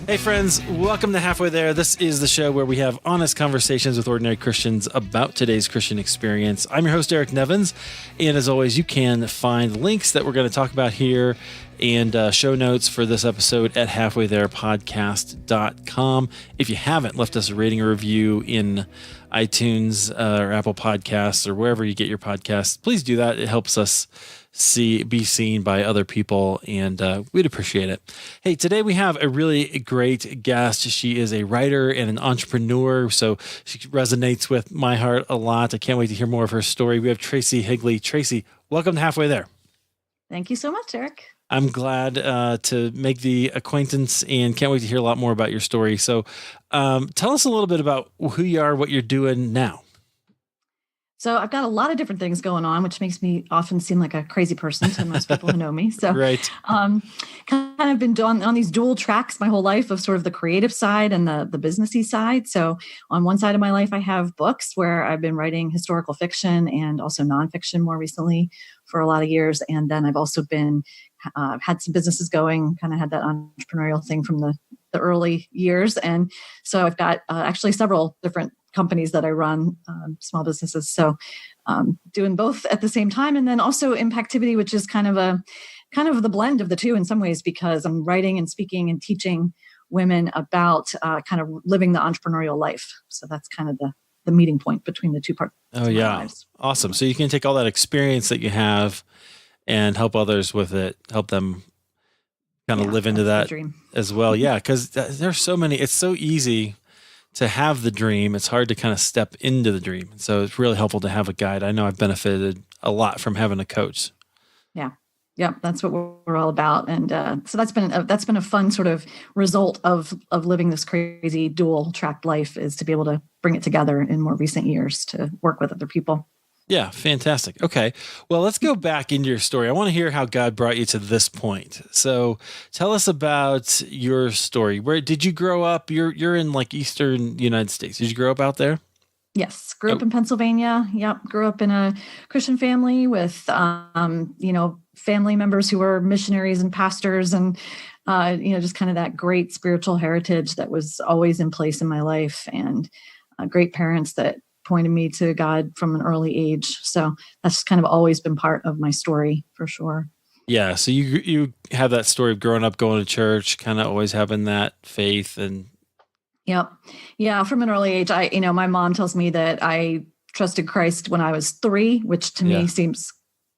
Hey friends, welcome to Halfway There. This is the show where we have honest conversations with ordinary Christians about today's Christian experience. I'm your host, Eric Nevins, and as always, you can find links that we're going to talk about here and show notes for this episode at halfwaytherepodcast.com. If you haven't left us a rating or review in iTunes or Apple Podcasts or wherever you get your podcasts, please do that. It helps us be seen by other people, and we'd appreciate it. Hey, today we have a really great guest. She is a writer and an entrepreneur, so she resonates with my heart a lot. I can't wait to hear more of her story. We have Tracy Higley. Tracy, welcome to Halfway There. Thank you so much, Eric. I'm glad to make the acquaintance and can't wait to hear a lot more about your story. So tell us a little bit about who you are, what you're doing now. So I've got a lot of different things going on, which makes me often seem like a crazy person to most people who know me. So right. Kind of been on these dual tracks my whole life of sort of the creative side and the businessy side. So on one side of my life, I have books where I've been writing historical fiction and also nonfiction more recently for a lot of years. And then I've also been had some businesses going, kind of had that entrepreneurial thing from the early years. And so I've got actually several different companies that I run, small businesses. So doing both at the same time. And then also Impactivity, which is kind of the blend of the two in some ways, because I'm writing and speaking and teaching women about kind of living the entrepreneurial life. So that's kind of the meeting point between the two parts. Oh, yeah. Lives. Awesome. So you can take all that experience that you have and help others with it, help them kind of live into that as well. Yeah. Because there's so many, it's so easy to have the dream. It's hard to kind of step into the dream. So it's really helpful to have a guide. I know I've benefited a lot from having a coach. Yeah, that's what we're all about. And so that's been a fun sort of result of living this crazy dual track life, is to be able to bring it together in more recent years to work with other people. Yeah, fantastic. Okay. Well, let's go back into your story. I want to hear how God brought you to this point. So tell us about your story. Where did you grow up? You're in like Eastern United States. Did you grow up out there? Yes. Grew up in Pennsylvania. Yep. Grew up in a Christian family with, family members who were missionaries and pastors and, just kind of that great spiritual heritage that was always in place in my life, and great parents that pointed me to God from an early age. So that's kind of always been part of my story for sure. Yeah. So you have that story of growing up, going to church, kind of always having that faith and. Yep. Yeah. From an early age, my mom tells me that I trusted Christ when I was 3, which to me seems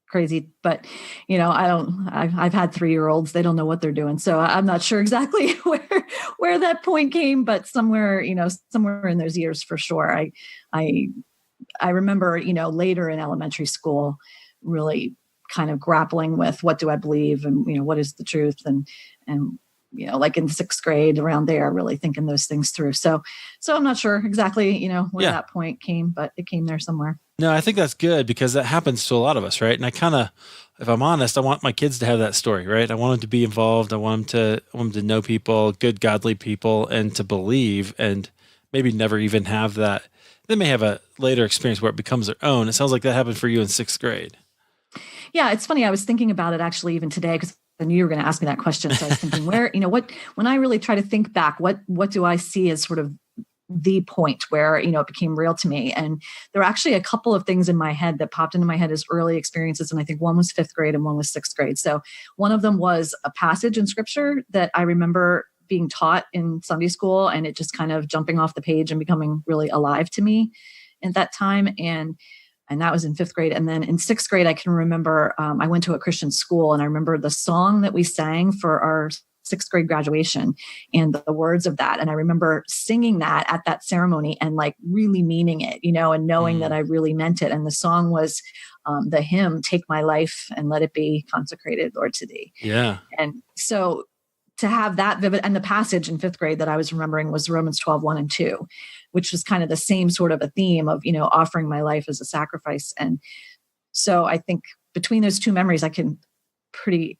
crazy, but I've had 3-year-olds. They don't know what they're doing. So I'm not sure exactly where that point came, but somewhere in those years for sure. I remember, later in elementary school, really kind of grappling with what do I believe and, what is the truth, and like in 6th grade around there, really thinking those things through. So I'm not sure exactly, where that point came, but it came there somewhere. No, I think that's good because that happens to a lot of us, right? And I kind of, if I'm honest, I want my kids to have that story, right? I want them to be involved. I want them to know people, good, godly people, and to believe, and maybe never even have that. They may have a later experience where it becomes their own. It sounds like that happened for you in 6th grade. Yeah, it's funny. I was thinking about it actually even today, because I knew you were going to ask me that question. So I was thinking when I really try to think back, what do I see as sort of the point where, it became real to me? And there were actually a couple of things in my head that popped into my head as early experiences. And I think one was 5th grade and one was 6th grade. So one of them was a passage in scripture that I remember being taught in Sunday school, and it just kind of jumping off the page and becoming really alive to me at that time. And that was in 5th grade. And then in 6th grade, I can remember I went to a Christian school, and I remember the song that we sang for our 6th grade graduation and the words of that. And I remember singing that at that ceremony and like really meaning it, and knowing that I really meant it. And the song was the hymn, "Take My Life and Let It Be Consecrated, Lord, to Thee." Yeah. And so to have that vivid, and the passage in 5th grade that I was remembering was Romans 12:1 and 2, which was kind of the same sort of a theme of, offering my life as a sacrifice. And so I think between those two memories, I can pretty,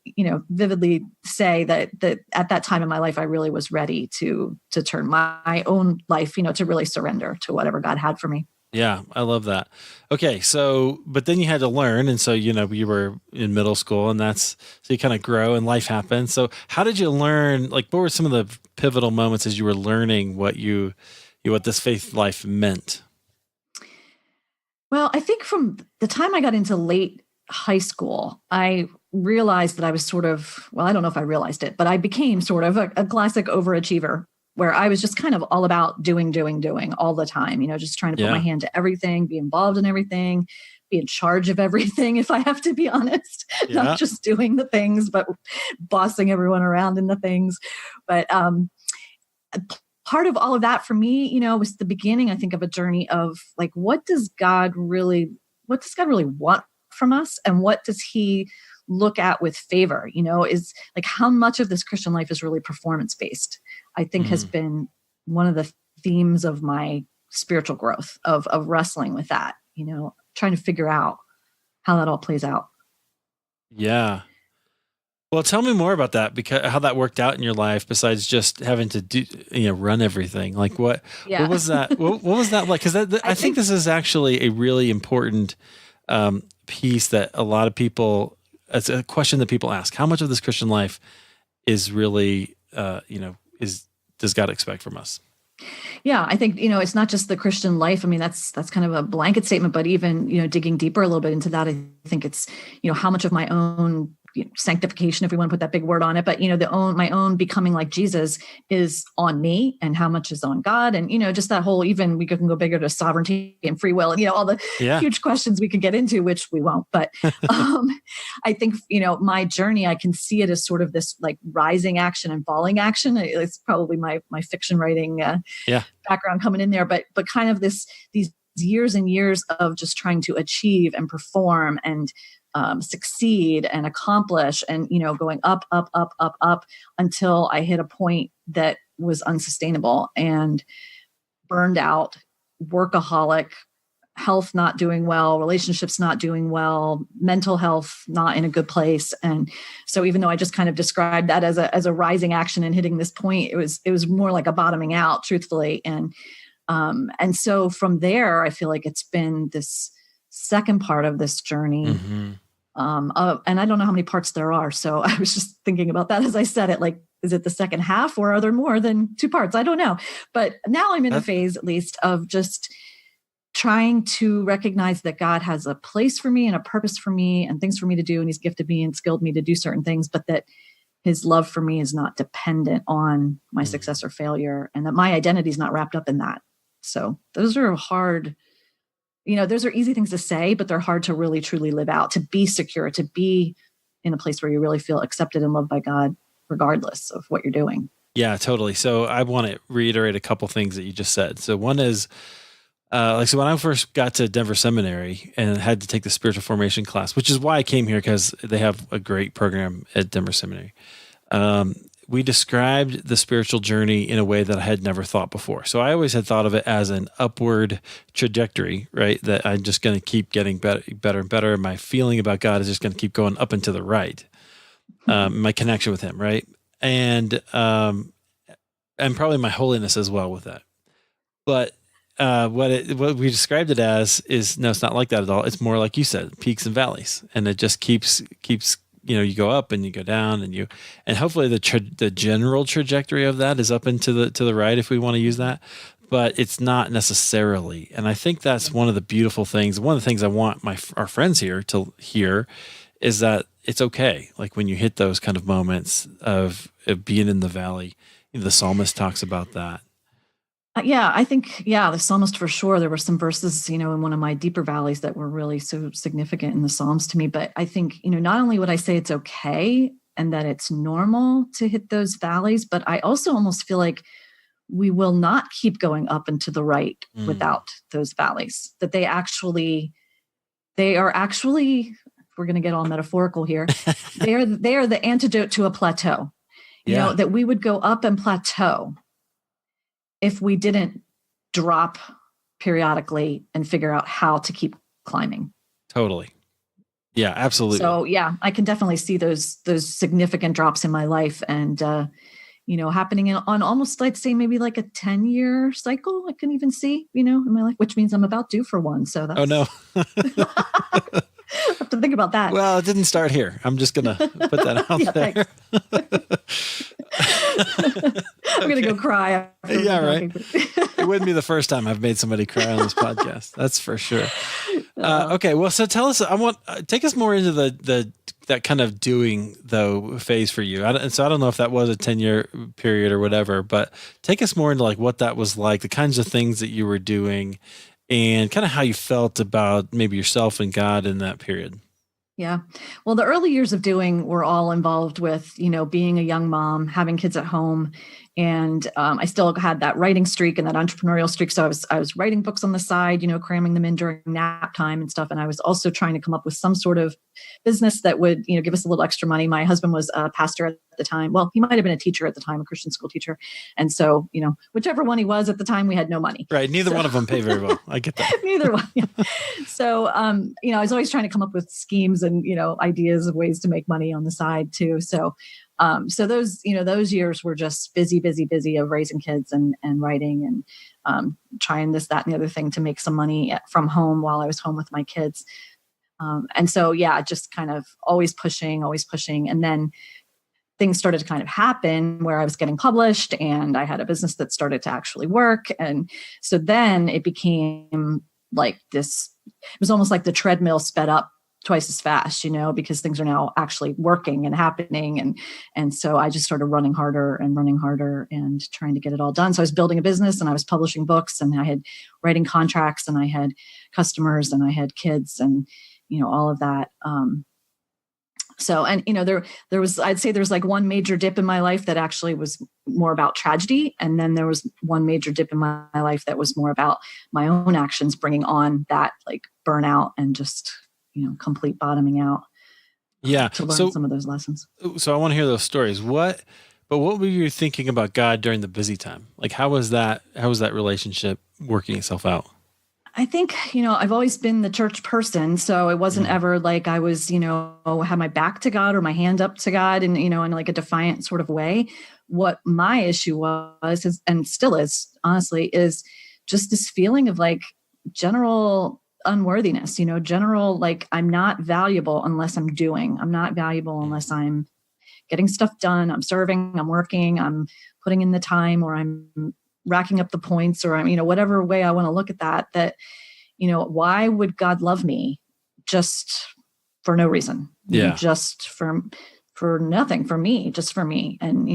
vividly say that at that time in my life, I really was ready to turn my own life, to really surrender to whatever God had for me. Yeah, I love that. Okay, so but then you had to learn, and so you were in middle school, and so you kind of grow, and life happens. So how did you learn? Like, what were some of the pivotal moments as you were learning what this faith life meant? Well, I think from the time I got into late high school, I realized that I was sort of, well, I don't know if I realized it, but I became sort of a classic overachiever where I was just kind of all about doing all the time, just trying to put my Yeah, hand to everything, be involved in everything, be in charge of everything, if I have to be honest, not yeah, just doing the things, but bossing everyone around in the things. But part of all of that for me, was the beginning, I think, of a journey of like, what does God really want from us? And what does he look at with favor? Is like how much of this Christian life is really performance based, I think has mm, been one of the themes of my spiritual growth of wrestling with that, trying to figure out how that all plays out. yeah. Well, tell me more about that because how that worked out in your life besides just having to run everything. Like what Yeah. was that? What was that like? Because I I think think this is actually a really important piece that a lot of people. It's a question that people ask: how much of this Christian life is really, is does God expect from us? Yeah, I think, it's not just the Christian life. I mean, that's kind of a blanket statement, but even, digging deeper a little bit into that, I think it's, how much of my own sanctification, if we want to put that big word on it, but my own becoming like Jesus is on me and how much is on God. And, just that whole, even we can go bigger to sovereignty and free will and, all the Yeah, huge questions we could get into, which we won't. But I think, my journey, I can see it as sort of this like rising action and falling action. It's probably my fiction writing yeah, background coming in there, but kind of these years and years of just trying to achieve and perform and succeed and accomplish and going up, up, up, up, up until I hit a point that was unsustainable and burned out, workaholic, health not doing well, relationships not doing well, mental health not in a good place. And so even though I just kind of described that as a rising action and hitting this point, it was more like a bottoming out, truthfully. And so from there, I feel like it's been this second part of this journey. hmm And I don't know how many parts there are. So I was just thinking about that as I said it, like, is it the second half or are there more than two parts? I don't know. But now I'm in a that, phase at least of just trying to recognize that God has a place for me and a purpose for me and things for me to do. And he's gifted me and skilled me to do certain things, but that his love for me is not dependent on my mhm. success or failure and that my identity is not wrapped up in that. So those are hard, those are easy things to say, but they're hard to really truly live out, to be secure, to be in a place where you really feel accepted and loved by God, regardless of what you're doing. Yeah, totally. So I want to reiterate a couple things that you just said. So one is so when I first got to Denver Seminary and had to take the spiritual formation class, which is why I came here because they have a great program at Denver Seminary. Um, we described the spiritual journey in a way that I had never thought before. So I always had thought of it as an upward trajectory, right? That I'm just going to keep getting better, better and better. My feeling about God is just going to keep going up and to the right. My connection with Him, right? And probably my holiness as well with that. But what we described it as is no, it's not like that at all. It's more like you said, peaks and valleys, and it just keeps you go up and you go down, and hopefully the general trajectory of that is up and to the right if we want to use that, but it's not necessarily. And I think that's one of the beautiful things. One of the things I want our friends here to hear is that it's okay. Like when you hit those kind of moments of being in the valley, the psalmist talks about that. Yeah, I think, yeah, the psalmist for sure. There were some verses, in one of my deeper valleys that were really so significant in the Psalms to me. But I think, not only would I say it's okay and that it's normal to hit those valleys, but I also almost feel like we will not keep going up and to the right Mm. without those valleys, that they are actually, if we're going to get all metaphorical here, they are the antidote to a plateau, Yeah, that we would go up and plateau if we didn't drop periodically and figure out how to keep climbing. totally. Yeah, absolutely. So yeah, I can definitely see those significant drops in my life, and happening on almost, I'd say maybe like a 10-year cycle. I can even see, in my life, which means I'm about due for one. So that's, Oh no. I have to think about that. Well, it didn't start here. I'm just going to put that out there. I'm going to go cry. Yeah, right. It wouldn't be the first time I've made somebody cry on this podcast. That's for sure. Okay. Well, so tell us, take us more into that kind of doing though phase for you. So I don't know if that was a 10-year period or whatever, but take us more into like what that was like, the kinds of things that you were doing and kind of how you felt about maybe yourself and God in that period. Yeah. Well, the early years of doing were all involved with, being a young mom, having kids at home. And I still had that writing streak and that entrepreneurial streak. So I was writing books on the side, cramming them in during nap time and stuff. And I was also trying to come up with some sort of business that would, give us a little extra money. My husband was a pastor at the time. Well, he might have been a teacher at the time, a Christian school teacher. And so, whichever one he was at the time, we had no money. Right. Neither one of them pay very well. I get that. Neither one. Yeah. So, I was always trying to come up with schemes and, ideas of ways to make money on the side too. So those years were just busy of raising kids and writing and trying this, that, and the other thing to make some money from home while I was home with my kids. And so, yeah, just kind of always pushing. And then things started to kind of happen where I was getting published and I had a business that started to actually work. And so then it became like this, it was almost like the treadmill sped up twice as fast, because things are now actually working and happening. And so I just started running harder and trying to get it all done. So I was building a business and I was publishing books and I had writing contracts and I had customers and I had kids and, all of that. There was, I'd say there's like one major dip in my life that actually was more about tragedy. And then there was one major dip in my life that was more about my own actions, bringing on that like burnout and just, complete bottoming out. Yeah. To learn some of those lessons. So I want to hear those stories. What were you thinking about God during the busy time? Like, how was that relationship working itself out? I think, I've always been the church person. So it wasn't ever like I was, had my back to God or my hand up to God and, in like a defiant sort of way. What my issue was, and still is, honestly, is just this feeling of like general unworthiness, general, like I'm not valuable unless I'm doing. I'm not valuable unless I'm getting stuff done. I'm serving, I'm working, I'm putting in the time, or I'm racking up the points, or I'm, whatever way I want to look at that, why would God love me just for no reason? Yeah. Just for nothing, for me, just for me. And,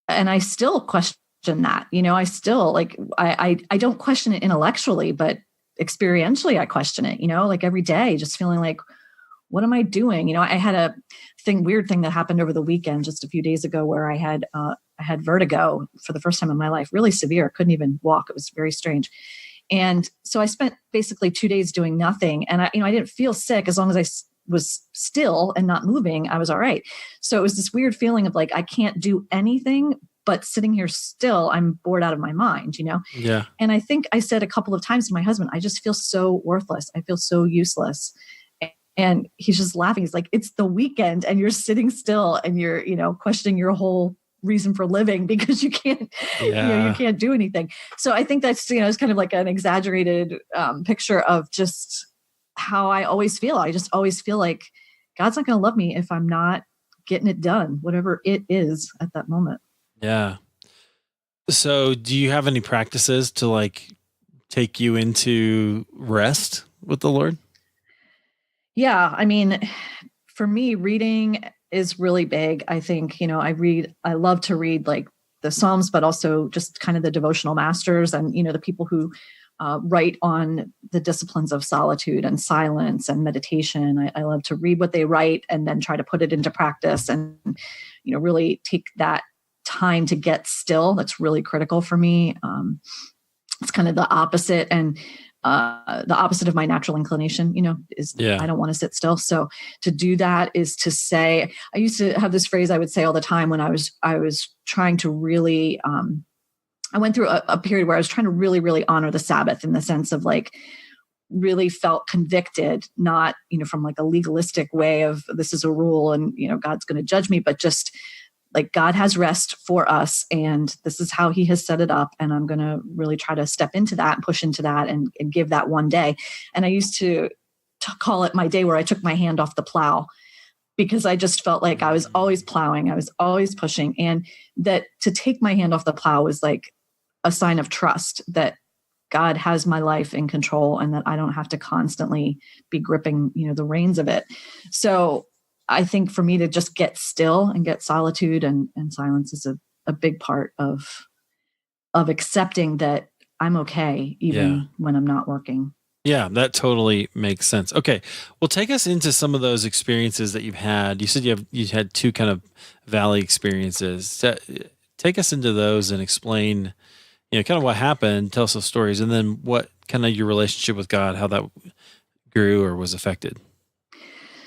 and I still question that, I still like, I don't question it intellectually, but experientially I question it, like every day, just feeling like, what am I doing? I had a weird thing that happened over the weekend, just a few days ago, where I had vertigo for the first time in my life, really severe. Couldn't even walk. It was very strange. And so I spent basically 2 days doing nothing. And I didn't feel sick as long as I was still and not moving. I was all right. So it was this weird feeling of like, I can't do anything, but sitting here still, I'm bored out of my mind, Yeah. And I think I said a couple of times to my husband, I just feel so worthless. I feel so useless. And he's just laughing. He's like, it's the weekend and you're sitting still and you're, questioning your whole reason for living because you can't, you can't do anything. So I think that's, it's kind of like an exaggerated picture of just how I always feel. I just always feel like God's not going to love me if I'm not getting it done, whatever it is at that moment. Yeah. So do you have any practices to like take you into rest with the Lord? Yeah. I mean, for me, reading is really big. I think, I love to read like the Psalms, but also just kind of the devotional masters and, the people who write on the disciplines of solitude and silence and meditation. I love to read what they write and then try to put it into practice and, really take that time to get still. That's really critical for me. It's kind of the opposite. And the opposite of my natural inclination, is I don't want to sit still. So to do that is to say, I used to have this phrase I would say all the time when I was trying to really, I went through a period where I was trying to really, really honor the Sabbath in the sense of like, really felt convicted, not, from like a legalistic way of this is a rule and, God's going to judge me, but just like God has rest for us, and this is how he has set it up. And I'm going to really try to step into that and push into that and give that one day. And I used to call it my day where I took my hand off the plow, because I just felt like I was always plowing. I was always pushing. And that to take my hand off the plow was like a sign of trust that God has my life in control and that I don't have to constantly be gripping, the reins of it. So I think for me to just get still and get solitude and silence is a big part of accepting that I'm okay, even when I'm not working. Yeah, that totally makes sense. Okay. Well, take us into some of those experiences that you've had. You said you had two kind of valley experiences. Take us into those and explain, kind of what happened, tell us those stories, and then what kind of your relationship with God, how that grew or was affected.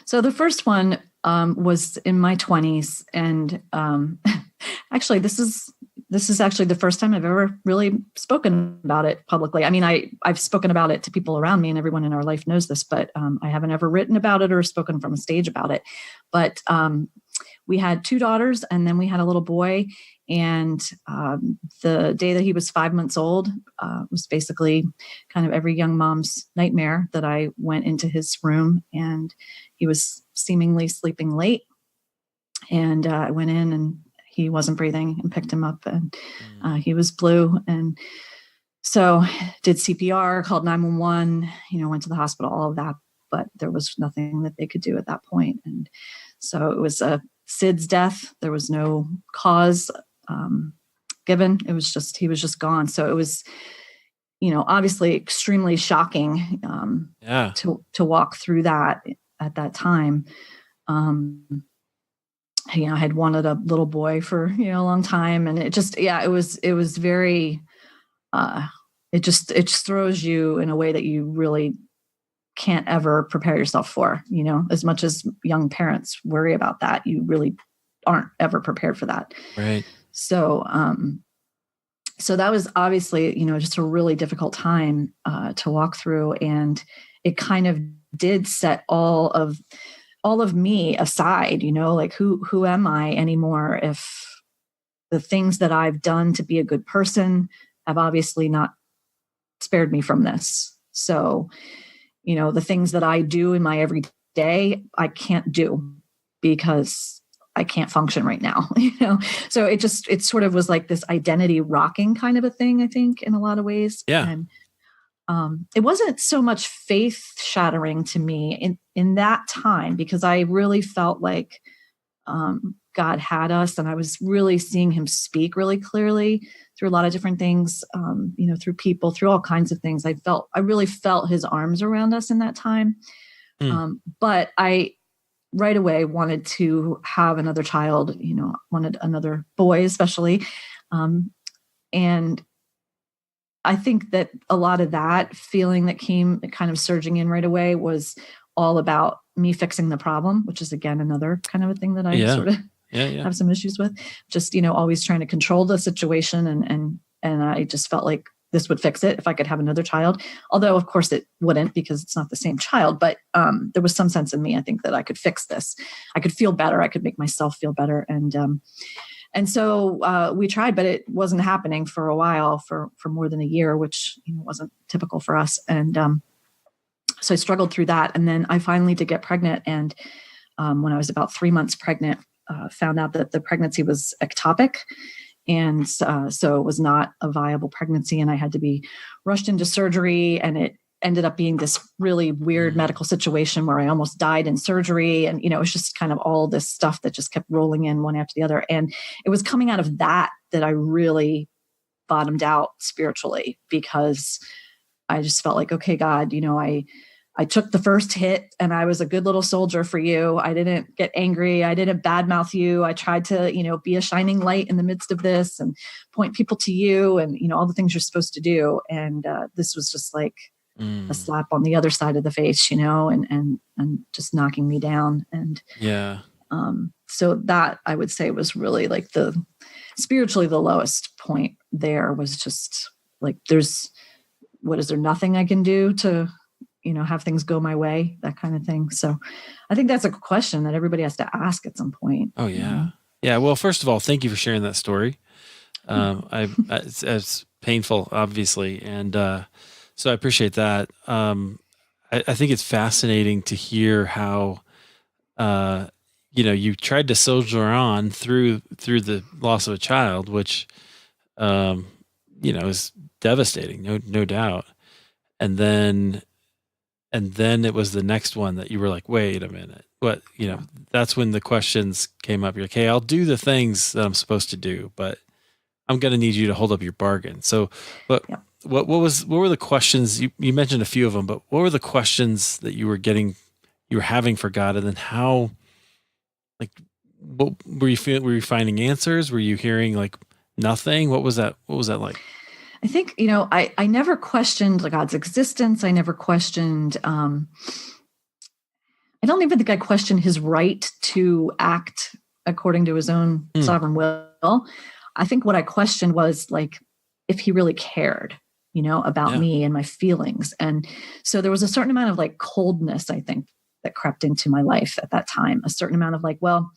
So the first one was in my 20s. And actually, this is actually the first time I've ever really spoken about it publicly. I mean, I've spoken about it to people around me, and everyone in our life knows this, but I haven't ever written about it or spoken from a stage about it. But we had 2 daughters, and then we had a little boy. And the day that he was 5 months old was basically kind of every young mom's nightmare, that I went into his room and he was seemingly sleeping late. And I went in and he wasn't breathing, and picked him up, and he was blue. And so did CPR, called 911, went to the hospital, all of that. But there was nothing that they could do at that point. And so it was a SIDS death. There was no cause given. It was just, he was just gone. So it was, obviously extremely shocking to walk through that at that time. I had wanted a little boy for, a long time. And it just, it was very, it just throws you in a way that you really can't ever prepare yourself for, as much as young parents worry about that, you really aren't ever prepared for that. Right. So, so that was obviously, just a really difficult time to walk through. And it kind of did set all of me aside, like who am I anymore if the things that I've done to be a good person have obviously not spared me from this. So, the things that I do in my everyday, I can't do because I can't function right now, So it sort of was like this identity rocking kind of a thing, I think, in a lot of ways. Yeah. And it wasn't so much faith shattering to me in that time, because I really felt like God had us, and I was really seeing him speak really clearly through a lot of different things, through people, through all kinds of things. I really felt his arms around us in that time. But I right away wanted to have another child, wanted another boy, especially. And I think that a lot of that feeling that came kind of surging in right away was all about me fixing the problem, which is, again, another kind of a thing that I sort of have some issues with. Just, always trying to control the situation. And I just felt like this would fix it if I could have another child. Although, of course, it wouldn't, because it's not the same child. But there was some sense in me, I think, that I could fix this. I could feel better. I could make myself feel better. And so we tried, but it wasn't happening for a while, for more than a year, which wasn't typical for us. And so I struggled through that. And then I finally did get pregnant. And when I was about 3 months pregnant, found out that the pregnancy was ectopic. And so it was not a viable pregnancy, and I had to be rushed into surgery. And it ended up being this really weird medical situation where I almost died in surgery. And, it was just kind of all this stuff that just kept rolling in one after the other. And it was coming out of that I really bottomed out spiritually, because I just felt like, okay, God, I took the first hit, and I was a good little soldier for you. I didn't get angry. I didn't badmouth you. I tried to, be a shining light in the midst of this and point people to you and, all the things you're supposed to do. And this was just like a slap on the other side of the face, and just knocking me down. And so that, I would say, was really like spiritually the lowest point there. Was just like, is there nothing I can do to have things go my way, that kind of thing. So I think that's a question that everybody has to ask at some point. Oh yeah. Yeah. Well, first of all, thank you for sharing that story. It's painful, obviously. And, so I appreciate that. I think it's fascinating to hear how, uh, you tried to soldier on through the loss of a child, which, um, is devastating, no doubt. And then, it was the next one that you were like, wait a minute, what, Yeah. that's when the questions came up. You're like, hey, I'll do the things that I'm supposed to do, but I'm going to need you to hold up your bargain. So, but Yeah. what were the questions you mentioned a few of them, but what were the questions that you were having for God? And then how, like, what were you feeling? Were you finding answers? Were you hearing like nothing? What was that? What was that like? I think, I never questioned God's existence. I never questioned, I don't even think I questioned his right to act according to his own Hmm. sovereign will. I think what I questioned was like if he really cared, about Yeah. me and my feelings. And so there was a certain amount of like coldness, I think, that crept into my life at that time. A certain amount of like, well,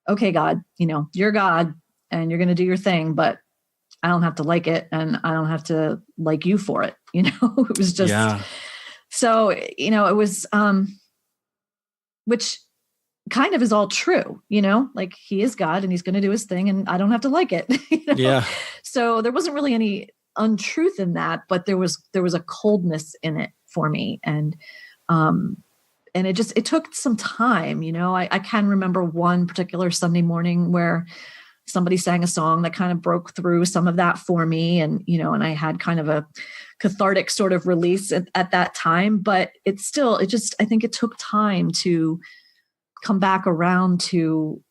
okay, God, you're God and you're going to do your thing, but I don't have to like it and I don't have to like you for it. It was just Yeah. so, it was, which kind of is all true, like he is God and he's going to do his thing and I don't have to like it. Yeah. So there wasn't really any untruth in that, but there was a coldness in it for me. Um, and it took some time, I can remember one particular Sunday morning where somebody sang a song that kind of broke through some of that for me. And I had kind of a cathartic sort of release at that time, but I think it took time to come back around to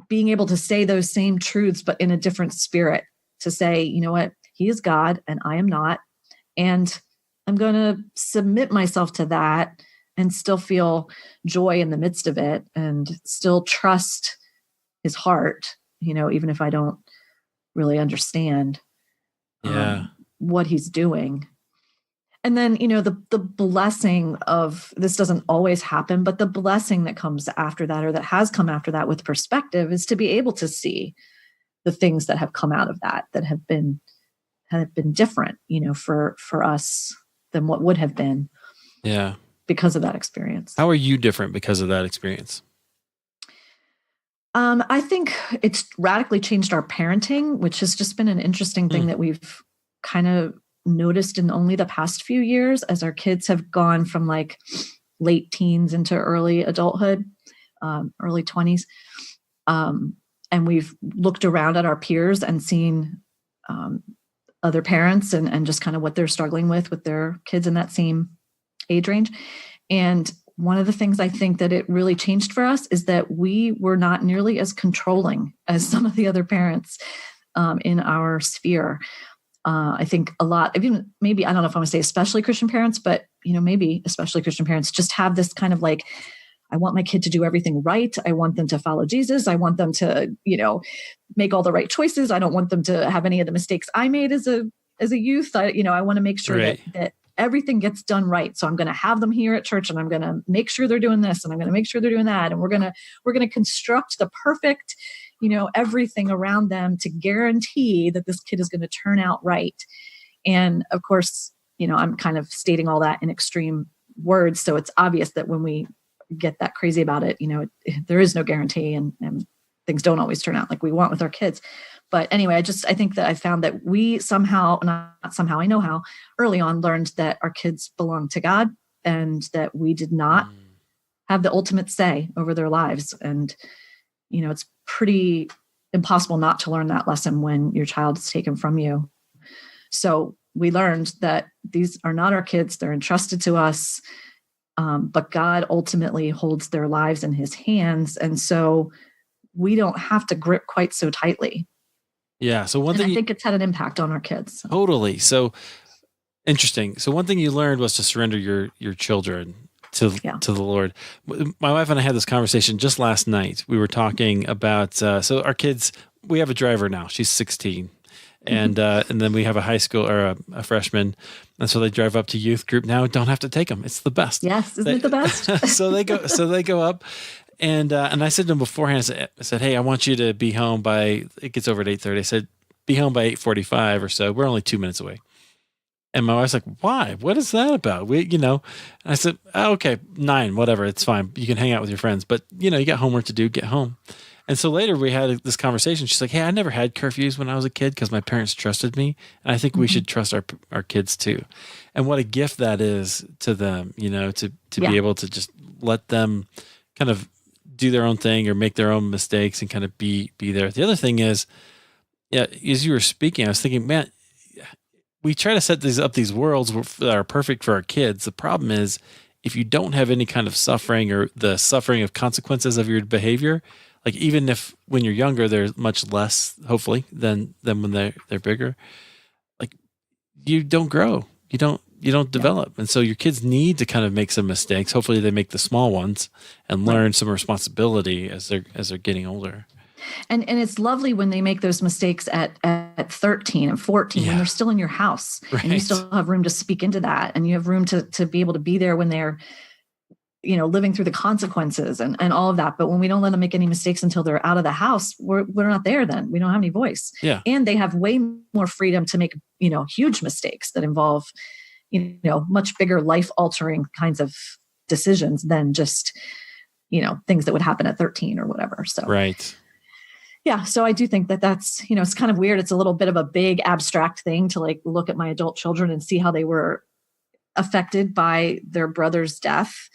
being able to say those same truths, but in a different spirit, to say, you know what, he is God and I am not. And I'm going to submit myself to that and still feel joy in the midst of it and still trust his heart, even if I don't really understand Yeah. what he's doing. And then, the blessing of this doesn't always happen, but the blessing that comes after that, or that has come after that with perspective, is to be able to see the things that have come out of that have been different, for us than what would have been Yeah. because of that experience. How are you different because of that experience? I think it's radically changed our parenting, which has just been an interesting thing that we've kind of noticed in only the past few years as our kids have gone from like late teens into early adulthood, early 20s. And we've looked around at our peers and seen other parents and just kind of what they're struggling with their kids in that same age range. And one of the things I think that it really changed for us is that we were not nearly as controlling as some of the other parents in our sphere. I think a lot, even maybe, I don't know if I want to say especially Christian parents, but maybe especially Christian parents just have this kind of like, I want my kid to do everything right. I want them to follow Jesus. I want them to, make all the right choices. I don't want them to have any of the mistakes I made as a youth. I want to make sure Right. that everything gets done right. So I'm going to have them here at church and I'm going to make sure they're doing this and I'm going to make sure they're doing that. And we're going to construct the perfect, everything around them to guarantee that this kid is going to turn out right. And of course, I'm kind of stating all that in extreme words. So it's obvious that when we get that crazy about it, there is no guarantee and things don't always turn out like we want with our kids. But anyway, I think that I found that we somehow, not somehow, I know how, early on learned that our kids belong to God and that we did not have the ultimate say over their lives. And, it's pretty impossible not to learn that lesson when your child is taken from you. So we learned that these are not our kids. They're entrusted to us. But God ultimately holds their lives in his hands. And so we don't have to grip quite so tightly. Yeah. So I think it's had an impact on our kids. Totally. So interesting. So one thing you learned was to surrender your children to the Lord. My wife and I had this conversation just last night. We were talking about so our kids. We have a driver now. She's 16, and then we have a high school or a freshman, and so they drive up to youth group now. Don't have to take them. It's the best. Yes, isn't it the best? So they go up, And I said to him beforehand, I said, hey, I want you to be home by, it gets over at 8:30. I said, be home by 8:45 or so. We're only 2 minutes away. And my wife's like, why? What is that about? And I said, oh, okay, 9, whatever. It's fine. You can hang out with your friends, but you got homework to do, get home. And so later we had this conversation. She's like, hey, I never had curfews when I was a kid because my parents trusted me. And I think we should trust our kids too. And what a gift that is to them, to be able to just let them kind of do their own thing or make their own mistakes and kind of be there. The other thing is, as you were speaking, I was thinking, man, we try to set these worlds that are perfect for our kids. The problem is if you don't have any kind of suffering or the suffering of consequences of your behavior, like even if when you're younger, there's much less, hopefully, than when they're bigger, like you don't grow, you don't develop. And so your kids need to kind of make some mistakes. Hopefully they make the small ones and learn some responsibility as they're getting older. And it's lovely when they make those mistakes at 13 and 14 when they're still in your house and you still have room to speak into that and you have room to be able to be there when they're living through the consequences and all of that. But when we don't let them make any mistakes until they're out of the house, we're not there then. We don't have any voice. Yeah. And they have way more freedom to make, huge mistakes that involve, much bigger life altering kinds of decisions than just, things that would happen at 13 or whatever. So, right. Yeah. So I do think that's, it's kind of weird. It's a little bit of a big abstract thing to like look at my adult children and see how they were affected by their brother's death,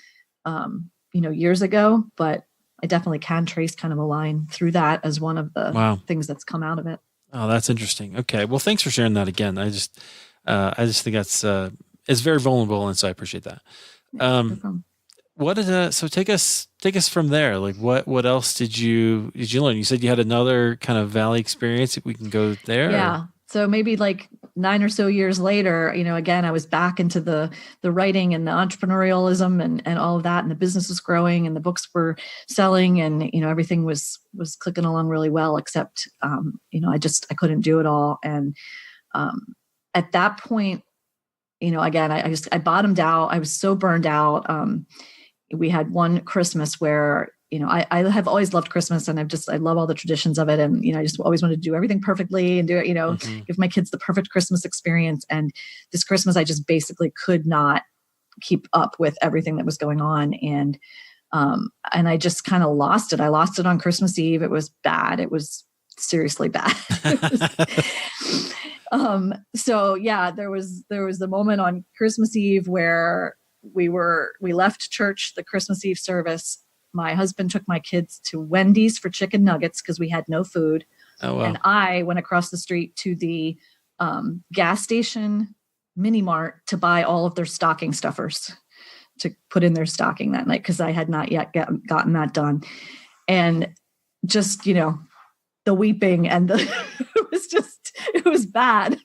years ago. But I definitely can trace kind of a line through that as one of the things that's come out of it. Oh, that's interesting. Okay. Well, thanks for sharing that again. I just think that's, it's very vulnerable. And so I appreciate that. No problem. So take us from there. Like what else did you learn? You said you had another kind of valley experience. We can go there. Yeah. So maybe like 9 or so years later, again, I was back into the writing and the entrepreneurialism and all of that. And the business was growing and the books were selling and, everything was clicking along really well, except, I couldn't do it all. And at that point, again, I bottomed out. I was so burned out. We had one Christmas where, I have always loved Christmas and I love all the traditions of it. And, I just always wanted to do everything perfectly and do it, give my kids the perfect Christmas experience. And this Christmas, I just basically could not keep up with everything that was going on. And I just kind of lost it. I lost it on Christmas Eve. It was bad. It was seriously bad. So yeah, there was the moment on Christmas Eve where we left church, the Christmas Eve service. My husband took my kids to Wendy's for chicken nuggets because we had no food. Oh, wow. And I went across the street to the gas station mini mart to buy all of their stocking stuffers to put in their stocking that night because I had not yet gotten that done. And just, the weeping and it was bad.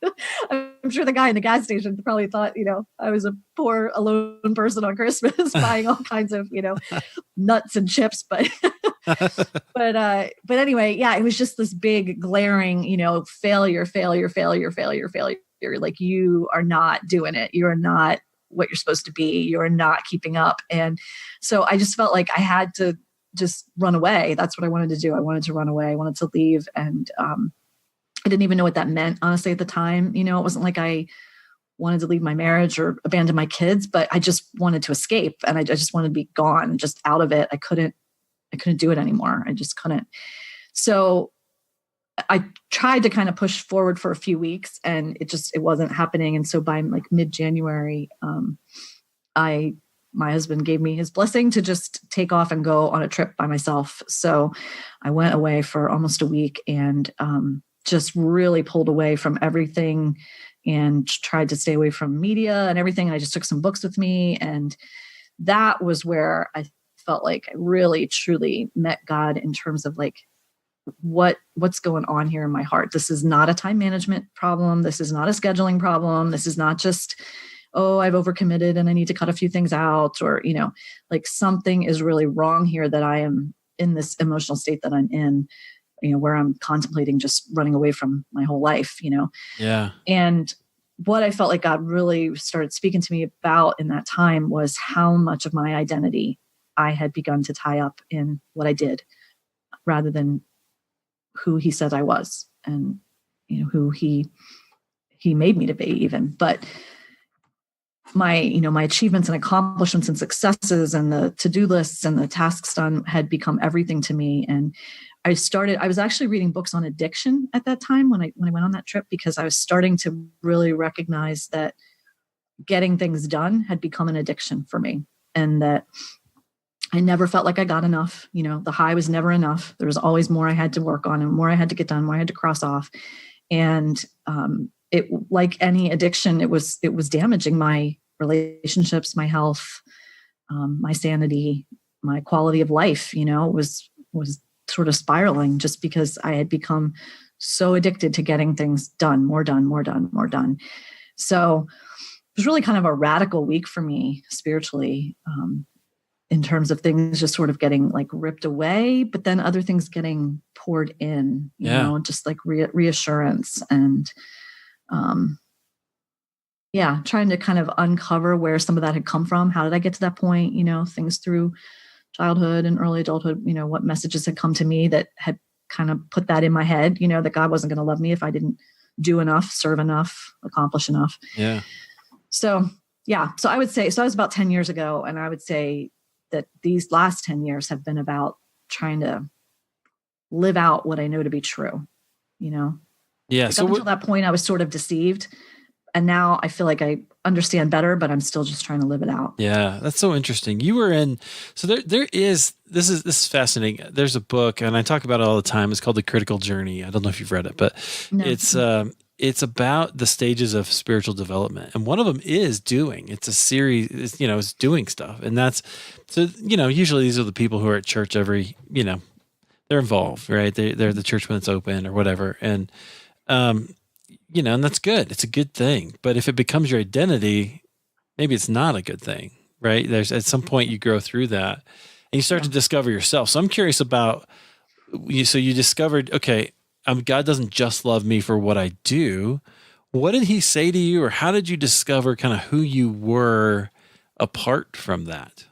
I'm sure the guy in the gas station probably thought, I was a poor alone person on Christmas buying all kinds of, nuts and chips. But anyway, yeah, it was just this big glaring, failure. Like you are not doing it. You are not what you're supposed to be. You are not keeping up. And so I just felt like I had to just run away. That's what I wanted to do. I wanted to run away. I wanted to leave. And I didn't even know what that meant, honestly, at the time. It wasn't like I wanted to leave my marriage or abandon my kids, but I just wanted to escape. And I just wanted to be gone, just out of it. I couldn't do it anymore. I just couldn't. So I tried to kind of push forward for a few weeks and it wasn't happening. And so by like mid-January, my husband gave me his blessing to just take off and go on a trip by myself. So I went away for almost a week and just really pulled away from everything and tried to stay away from media and everything. And I just took some books with me. And that was where I felt like I really, truly met God in terms of like, what's going on here in my heart. This is not a time management problem. This is not a scheduling problem. This is not just, I've overcommitted and I need to cut a few things out or, like something is really wrong here that I am in this emotional state that I'm in, where I'm contemplating just running away from my whole life, Yeah. And what I felt like God really started speaking to me about in that time was how much of my identity I had begun to tie up in what I did rather than who he said I was, and who he made me to be even. But my achievements and accomplishments and successes and the to-do lists and the tasks done had become everything to me. And I was actually reading books on addiction at that time when I went on that trip, because I was starting to really recognize that getting things done had become an addiction for me, and that I never felt like I got enough. The high was never enough. There was always more I had to work on and more I had to get done, more I had to cross off. And it, like any addiction, it was damaging my relationships, my health, my sanity, my quality of life. Was sort of spiraling, just because I had become so addicted to getting things done, more done, more done, more done. So it was really kind of a radical week for me spiritually, in terms of things just sort of getting like ripped away, but then other things getting poured in, just like reassurance and, trying to kind of uncover where some of that had come from. How did I get to that point? Things through childhood and early adulthood, what messages had come to me that had kind of put that in my head, that God wasn't going to love me if I didn't do enough, serve enough, accomplish enough. Yeah. So I would say, that was about 10 years ago. And I would say that these last 10 years have been about trying to live out what I know to be true, Yeah. So until that point, I was sort of deceived. And now I feel like I understand better, but I'm still just trying to live it out. Yeah. That's so interesting. You were in, so this is fascinating. There's a book, and I talk about it all the time. It's called The Critical Journey. I don't know if you've read it, but no. It's about the stages of spiritual development. And one of them is doing. It's a series, it's doing stuff. And that's, so, usually these are the people who are at church every, they're involved, right? They're the church when it's open or whatever. And, and that's good. It's a good thing. But if it becomes your identity, maybe it's not a good thing, right? There's at some point you grow through that and you start to discover yourself. So I'm curious about, so you discovered, okay, God doesn't just love me for what I do. What did he say to you, or how did you discover kind of who you were apart from that?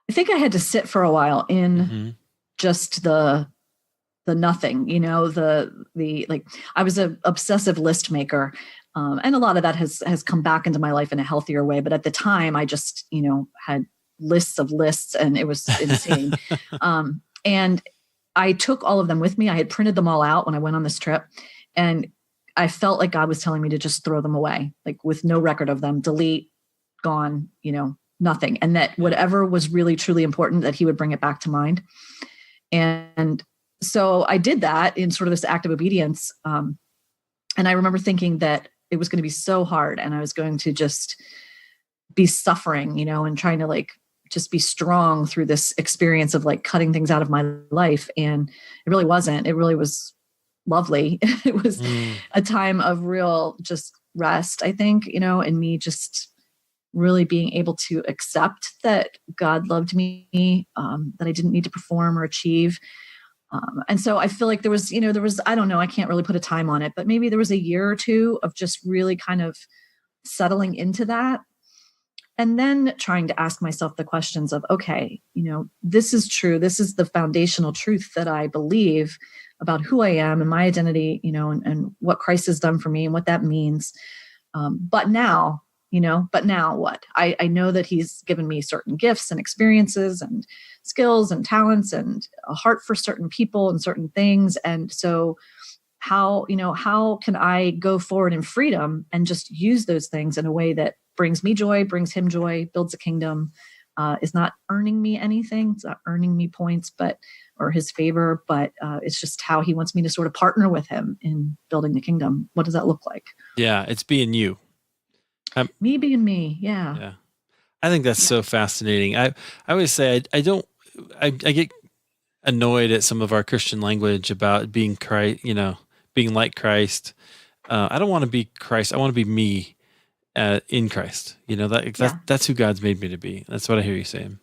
I think I had to sit for a while in just the nothing, like I was an obsessive list maker. And a lot of that has come back into my life in a healthier way. But at the time I just, had lists of lists, and it was insane. And I took all of them with me. I had printed them all out when I went on this trip, and I felt like God was telling me to just throw them away, like with no record of them, delete, gone, nothing. And that whatever was really, truly important, that he would bring it back to mind. And so I did that in sort of this act of obedience. And I remember thinking that it was going to be so hard, and I was going to just be suffering, and trying to like just be strong through this experience of like cutting things out of my life. And it really wasn't. It really was lovely. It was a time of real just rest, I think, and me just really being able to accept that God loved me, that I didn't need to perform or achieve. And so I feel like there was, I don't know, I can't really put a time on it, but maybe there was a year or two of just really kind of settling into that. And then trying to ask myself the questions of, okay, this is true. This is the foundational truth that I believe about who I am and my identity, and what Christ has done for me and what that means. But now what? I know that he's given me certain gifts and experiences and skills and talents and a heart for certain people and certain things. And so how can I go forward in freedom and just use those things in a way that brings me joy, brings him joy, builds a kingdom, is not earning me anything. It's not earning me points, or his favor, but it's just how he wants me to sort of partner with him in building the kingdom. What does that look like? Yeah, it's being you. Me being me. Yeah. Yeah. I think that's so fascinating. I always say I get annoyed at some of our Christian language about being Christ, being like Christ. I don't want to be Christ. I want to be me in Christ. That's who God's made me to be. That's what I hear you saying.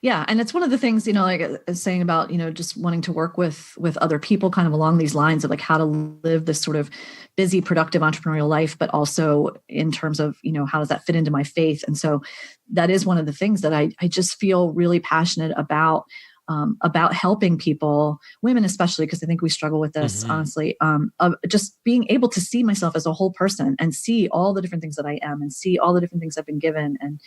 Yeah. And it's one of the things, like I was saying about, just wanting to work with other people kind of along these lines of like how to live this sort of busy, productive entrepreneurial life, but also in terms of, how does that fit into my faith? And so that is one of the things that I just feel really passionate about helping people, women especially, because I think we struggle with this, honestly, of just being able to see myself as a whole person and see all the different things that I am and see all the different things I've been given and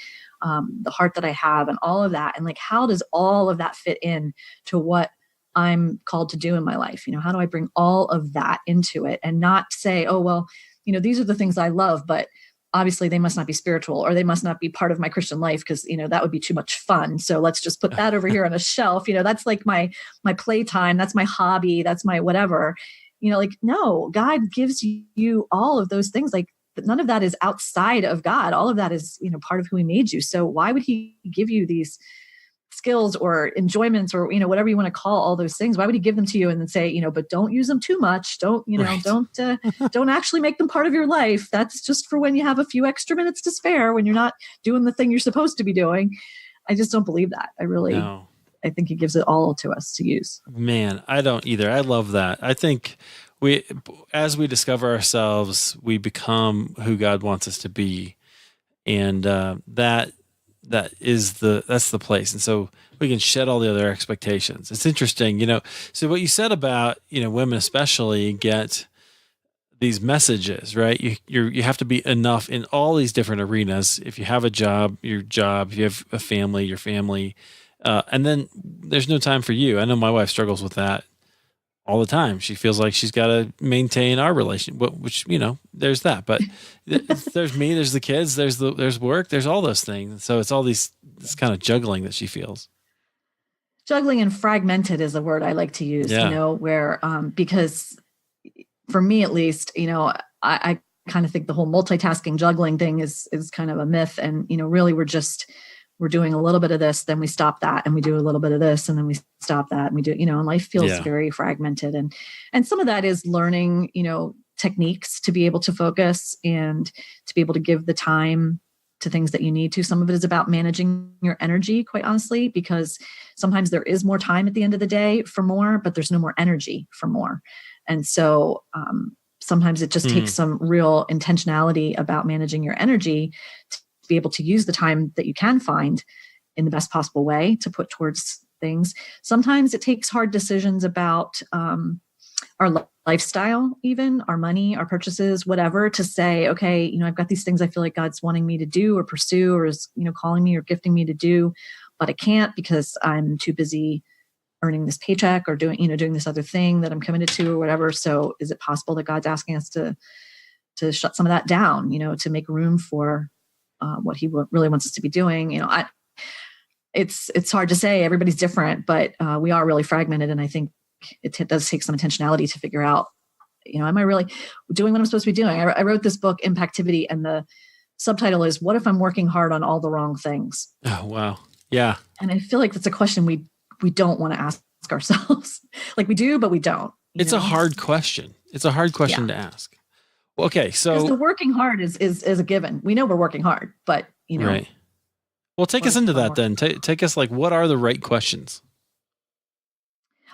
the heart that I have and all of that. And like, how does all of that fit in to what I'm called to do in my life? How do I bring all of that into it and not say, oh, well, these are the things I love, but obviously they must not be spiritual or they must not be part of my Christian life because, that would be too much fun. So let's just put that over here on a shelf. That's like my playtime. That's my hobby. That's my whatever, like, no, God gives you all of those things. Like none of that is outside of God. All of that is, part of who he made you. So why would he give you these skills or enjoyments or, whatever you want to call all those things? Why would he give them to you and then say, but don't use them too much. Don't, Right. don't actually make them part of your life. That's just for when you have a few extra minutes to spare, when you're not doing the thing you're supposed to be doing. I just don't believe that. No. I think he gives it all to us to use. Man, I don't either. I love that. I think as we discover ourselves, we become who God wants us to be. And that's the place. And so we can shed all the other expectations. It's interesting, so what you said about, women especially get these messages, right? You have to be enough in all these different arenas. If you have a job, your job, if you have a family, your family, and then there's no time for you. I know my wife struggles with that all the time. She feels like she's got to maintain our relationship, which, there's that, but there's me, there's the kids, there's work, there's all those things. So it's all this kind of juggling that she feels. Juggling and fragmented is a word I like to use, where, because for me, at least, I kind of think the whole multitasking juggling thing is kind of a myth. And, really we're doing a little bit of this, then we stop that and we do a little bit of this and then we stop that and we do, and life feels very fragmented. And some of that is learning, techniques to be able to focus and to be able to give the time to things that you need to. Some of it is about managing your energy, quite honestly, because sometimes there is more time at the end of the day for more, but there's no more energy for more. And so sometimes it just takes some real intentionality about managing your energy to be able to use the time that you can find in the best possible way to put towards things. Sometimes it takes hard decisions about our lifestyle, even our money, our purchases, whatever, to say, okay, I've got these things I feel like God's wanting me to do or pursue or is, calling me or gifting me to do, but I can't because I'm too busy earning this paycheck or doing this other thing that I'm committed to or whatever. So is it possible that God's asking us to shut some of that down, to make room for what he really wants us to be doing? It's hard to say. Everybody's different, but we are really fragmented. And I think it does take some intentionality to figure out, am I really doing what I'm supposed to be doing? I wrote this book, Impactivity, and the subtitle is, what if I'm working hard on all the wrong things? Oh, wow. Yeah. And I feel like that's a question we don't want to ask ourselves. Like we do, but we don't. It's a hard question. It's a hard question to ask. Well, okay. So the working hard is a given. We know we're working hard, but right. Well, take us into that then. Take us like, what are the right questions?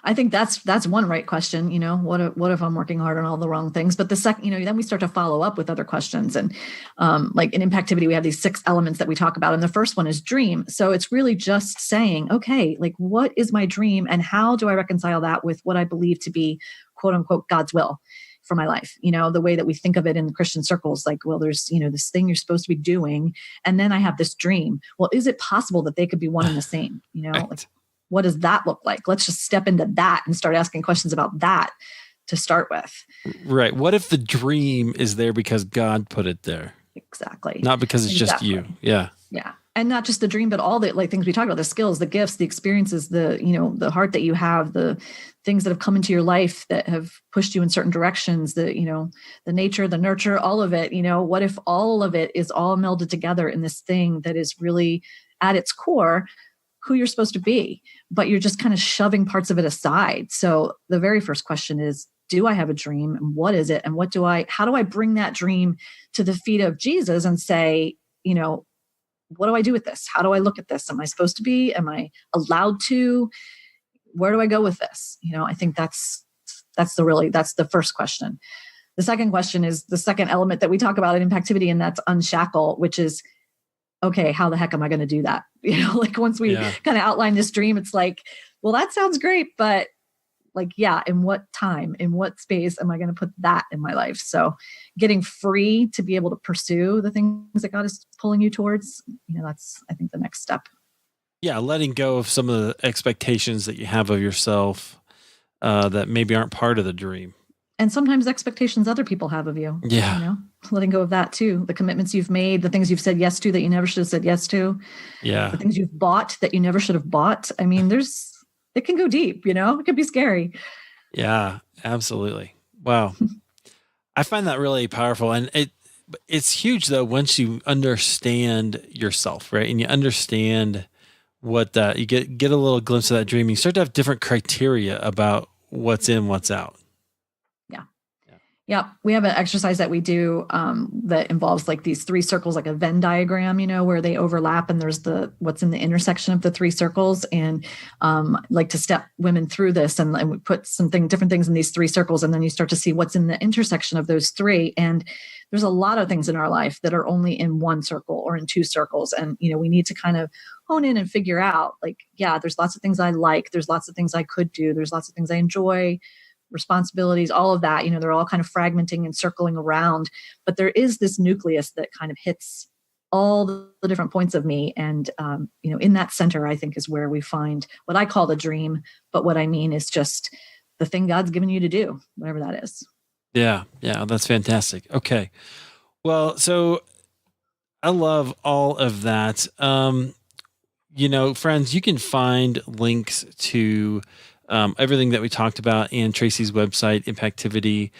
I think that's one right question. What if I'm working hard on all the wrong things? But the second, then we start to follow up with other questions. And like in Impactivity, we have these 6 elements that we talk about. And the first one is dream. So it's really just saying, okay, like what is my dream and how do I reconcile that with what I believe to be quote unquote God's will for my life? The way that we think of it in Christian circles, like, well, there's, this thing you're supposed to be doing. And then I have this dream. Well, is it possible that they could be one and the same? Right. Like, what does that look like? Let's just step into that and start asking questions about that to start with. Right. What if the dream is there because God put it there? Exactly. Not because it's just you. Yeah. Yeah. And not just the dream, but all the things we talked about, the skills, the gifts, the experiences, the heart that you have, the things that have come into your life that have pushed you in certain directions, the nature, the nurture, all of it. What if all of it is all melded together in this thing that is really at its core who you're supposed to be, but you're just kind of shoving parts of it aside. So the very first question is, do I have a dream? And what is it? And how do I bring that dream to the feet of Jesus and say, what do I do with this? How do I look at this? Am I supposed to be? Am I allowed to? Where do I go with this? I think that's the first question. The second question is the second element that we talk about in Impactivity, and that's unshackle, which is, okay, how the heck am I going to do that? Like once we kind of outline this dream, it's like, well, that sounds great, but like, in what time, in what space am I going to put that in my life? So getting free to be able to pursue the things that God is pulling you towards, that's, I think, the next step. Yeah. Letting go of some of the expectations that you have of yourself that maybe aren't part of the dream. And sometimes expectations other people have of you. Yeah. Letting go of that too. The commitments you've made, the things you've said yes to that you never should have said yes to. Yeah. The things you've bought that you never should have bought. I mean, it can go deep, it can be scary. Yeah, absolutely. Wow. I find that really powerful. And it's huge though, once you understand yourself, right? And you understand what that, you get a little glimpse of that dream. You start to have different criteria about what's in, what's out. Yeah. We have an exercise that we do that involves like these 3 circles, like a Venn diagram, where they overlap and there's what's in the intersection of the 3 circles. And like to step women through this and we put different things in these 3 circles. And then you start to see what's in the intersection of those 3. And there's a lot of things in our life that are only in 1 circle or in 2 circles. And, we need to kind of hone in and figure out like, there's lots of things I like. There's lots of things I could do. There's lots of things I enjoy. Responsibilities, all of that, they're all kind of fragmenting and circling around, but there is this nucleus that kind of hits all the different points of me. And, in that center, I think is where we find what I call the dream, but what I mean is just the thing God's given you to do, whatever that is. Yeah. Yeah. That's fantastic. Okay. Well, so I love all of that. Friends, you can find links to everything that we talked about in Tracy's website, Impactivity,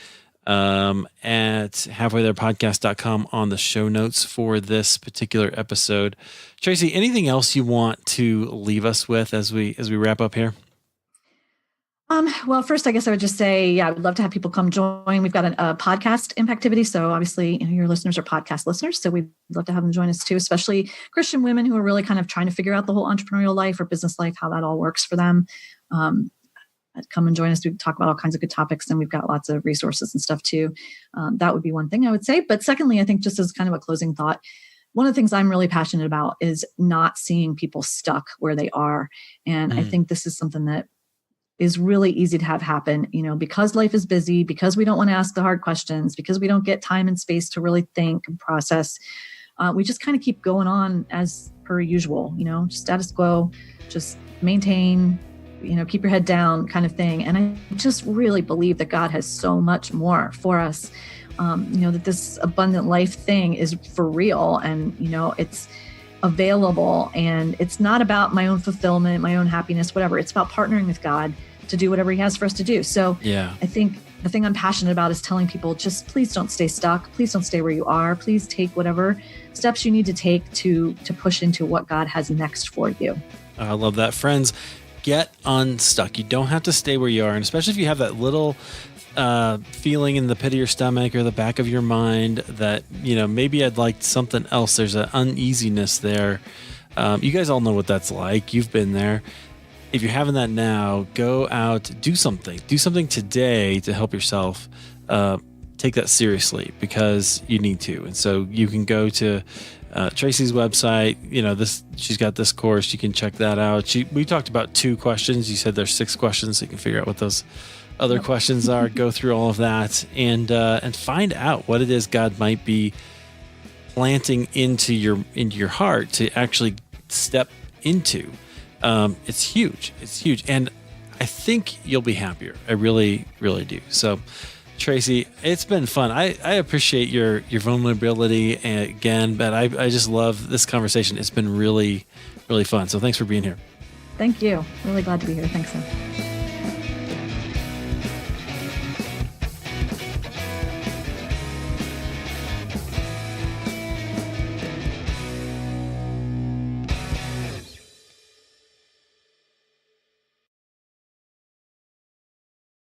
at halfwaytherepodcast.com on the show notes for this particular episode. Tracy, anything else you want to leave us with as we wrap up here? Well, first, I guess I would just say, I would love to have people come join. We've got a podcast, Impactivity. So obviously, your listeners are podcast listeners. So we'd love to have them join us too, especially Christian women who are really kind of trying to figure out the whole entrepreneurial life or business life, how that all works for them. Come and join us. We talk about all kinds of good topics, and we've got lots of resources and stuff too. That would be one thing I would say. But secondly, I think just as kind of a closing thought, one of the things I'm really passionate about is not seeing people stuck where they are. And I think this is something that is really easy to have happen, because life is busy, because we don't want to ask the hard questions, because we don't get time and space to really think and process. We just kind of keep going on as per usual, just status quo, just maintain, keep your head down kind of thing. And I just really believe that God has so much more for us, that this abundant life thing is for real and, it's available, and it's not about my own fulfillment, my own happiness, whatever. It's about partnering with God to do whatever he has for us to do. So I think the thing I'm passionate about is telling people, just please don't stay stuck. Please don't stay where you are. Please take whatever steps you need to take to push into what God has next for you. I love that. Friends, get unstuck. You don't have to stay where you are. And especially if you have that little feeling in the pit of your stomach or the back of your mind that, maybe I'd like something else. There's an uneasiness there. You guys all know what that's like. You've been there. If you're having that now, go out, do something today to help yourself take that seriously, because you need to. And so you can go to Tracy's website. She's got this course. You can check that out. We talked about 2 questions. You said there's 6 questions, so you can figure out what those other questions are. Go through all of that and find out what it is God might be planting into your heart to actually step into. It's huge. It's huge. And I think you'll be happier. I really, really do. So Tracy, it's been fun. I appreciate your vulnerability again, but I just love this conversation. It's been really, really fun. So thanks for being here. Thank you. Really glad to be here. Thanks, Sam.